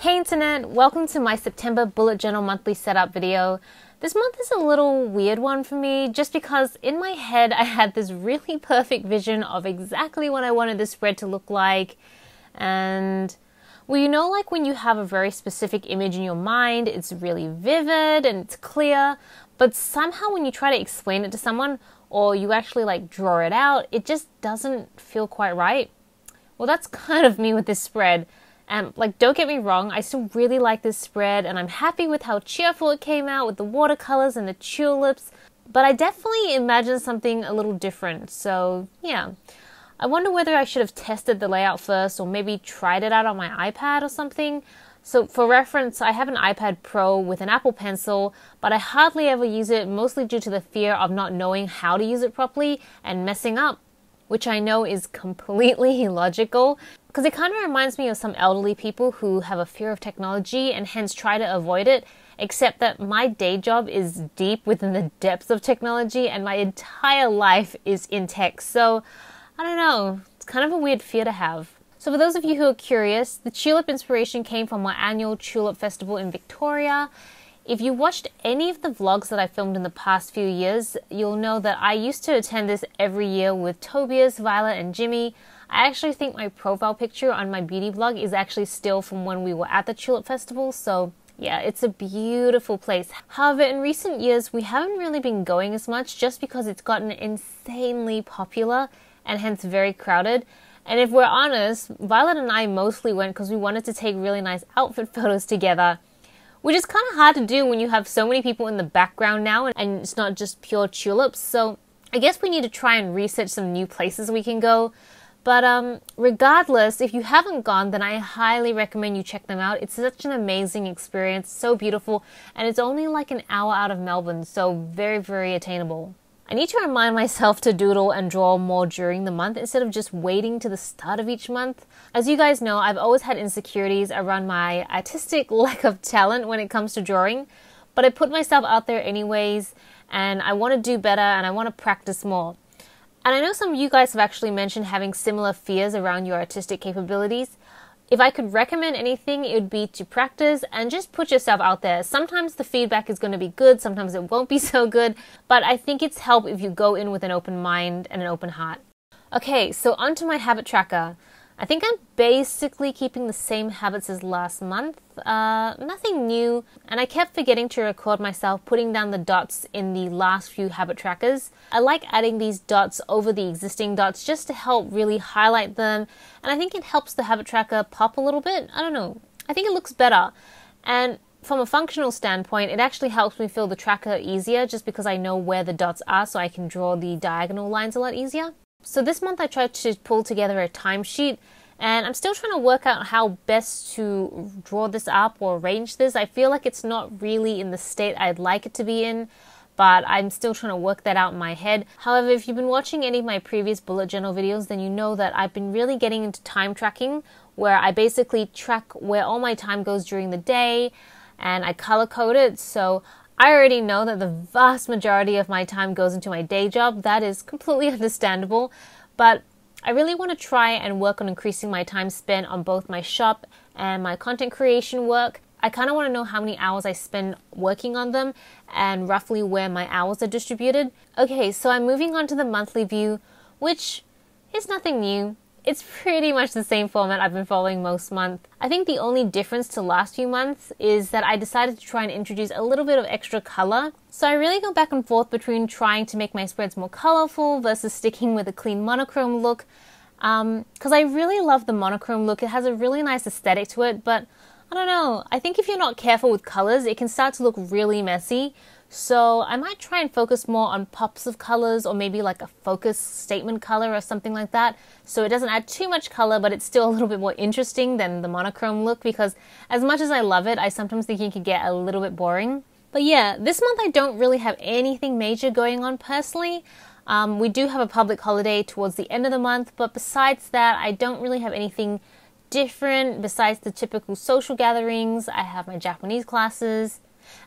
Hey internet, welcome to my September bullet journal monthly setup video. This month is a little weird one for me just because in my head I had this really perfect vision of exactly what I wanted this spread to look like. And well, you know, like when you have a very specific image in your mind, it's really vivid and it's clear, but somehow when you try to explain it to someone or you actually like draw it out, it just doesn't feel quite right. Well, that's kind of me with this spread. And like, don't get me wrong, I still really like this spread and I'm happy with how cheerful it came out with the watercolors and the tulips, but I definitely imagined something a little different. So yeah, I wonder whether I should have tested the layout first or maybe tried it out on my iPad or something. So for reference, I have an iPad Pro with an Apple Pencil, but I hardly ever use it, mostly due to the fear of not knowing how to use it properly and messing up, which I know is completely illogical, because it kind of reminds me of some elderly people who have a fear of technology and hence try to avoid it, except that my day job is deep within the depths of technology and my entire life is in tech. So, I don't know, it's kind of a weird fear to have. So for those of you who are curious, the tulip inspiration came from my annual tulip festival in Victoria. If you watched any of the vlogs that I filmed in the past few years, you'll know that I used to attend this every year with Tobias, Violet, and Jimmy. I actually think my profile picture on my beauty blog is actually still from when we were at the Tulip Festival, so yeah, it's a beautiful place. However, in recent years, we haven't really been going as much just because it's gotten insanely popular and hence very crowded. And if we're honest, Violet and I mostly went because we wanted to take really nice outfit photos together, which is kind of hard to do when you have so many people in the background now and it's not just pure tulips. So I guess we need to try and research some new places we can go. But regardless, if you haven't gone, then I highly recommend you check them out. It's such an amazing experience, so beautiful, and it's only like an hour out of Melbourne, so very, very attainable. I need to remind myself to doodle and draw more during the month instead of just waiting to the start of each month. As you guys know, I've always had insecurities around my artistic lack of talent when it comes to drawing, but I put myself out there anyways, and I want to do better and I want to practice more. And I know some of you guys have actually mentioned having similar fears around your artistic capabilities. If I could recommend anything, it would be to practice and just put yourself out there. Sometimes the feedback is going to be good, sometimes it won't be so good, but I think it's help if you go in with an open mind and an open heart. Okay, so onto my habit tracker. I think I'm basically keeping the same habits as last month, nothing new, and I kept forgetting to record myself putting down the dots in the last few habit trackers. I like adding these dots over the existing dots just to help really highlight them, and I think it helps the habit tracker pop a little bit. I don't know, I think it looks better, and from a functional standpoint, it actually helps me feel the tracker easier just because I know where the dots are so I can draw the diagonal lines a lot easier. So this month I tried to pull together a timesheet, and I'm still trying to work out how best to draw this up or arrange this. I feel like it's not really in the state I'd like it to be in, but I'm still trying to work that out in my head. However, if you've been watching any of my previous bullet journal videos, then you know that I've been really getting into time tracking, where I basically track where all my time goes during the day, and I color code it. So I already know that the vast majority of my time goes into my day job. That is completely understandable, but I really want to try and work on increasing my time spent on both my shop and my content creation work. I kind of want to know how many hours I spend working on them and roughly where my hours are distributed. Okay, so I'm moving on to the monthly view, which is nothing new. It's pretty much the same format I've been following most months. I think the only difference to last few months is that I decided to try and introduce a little bit of extra color. So I really go back and forth between trying to make my spreads more colorful versus sticking with a clean monochrome look. Because I really love the monochrome look. It has a really nice aesthetic to it, but I don't know. I think if you're not careful with colors, it can start to look really messy. So I might try and focus more on pops of colors or maybe like a focus statement color or something like that. So it doesn't add too much color, but it's still a little bit more interesting than the monochrome look, because as much as I love it, I sometimes think it can get a little bit boring. But yeah, this month I don't really have anything major going on personally. We do have a public holiday towards the end of the month, but besides that, I don't really have anything different besides the typical social gatherings. I have my Japanese classes.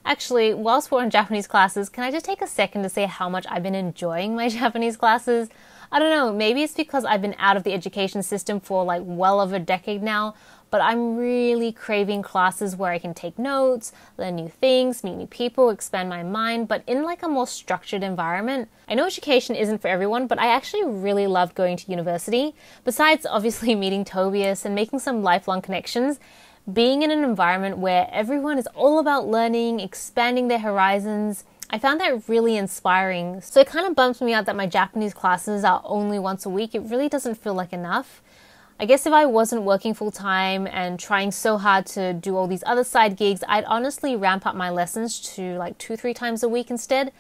Actually, whilst we're on Japanese classes, can I just take a second to say how much I've been enjoying my Japanese classes? I don't know, maybe it's because I've been out of the education system for like well over a decade now, but I'm really craving classes where I can take notes, learn new things, meet new people, expand my mind, but in like a more structured environment. I know education isn't for everyone, but I actually really loved going to university. Besides obviously meeting Tobias and making some lifelong connections, being in an environment where everyone is all about learning, expanding their horizons, I found that really inspiring. So it kind of bums me out that my Japanese classes are only once a week. It really doesn't feel like enough. I guess if I wasn't working full-time and trying so hard to do all these other side gigs, I'd honestly ramp up my lessons to like 2-3 times a week instead.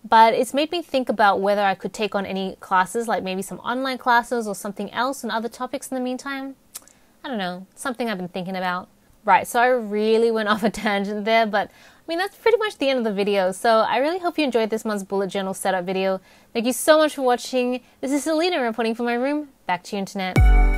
But it's made me think about whether I could take on any classes, like maybe some online classes or something else and other topics in the meantime. I don't know, something I've been thinking about. Right, so I really went off a tangent there, but I mean, that's pretty much the end of the video. So I really hope you enjoyed this month's bullet journal setup video. Thank you so much for watching. This is Celina reporting from my room. Back to you, internet.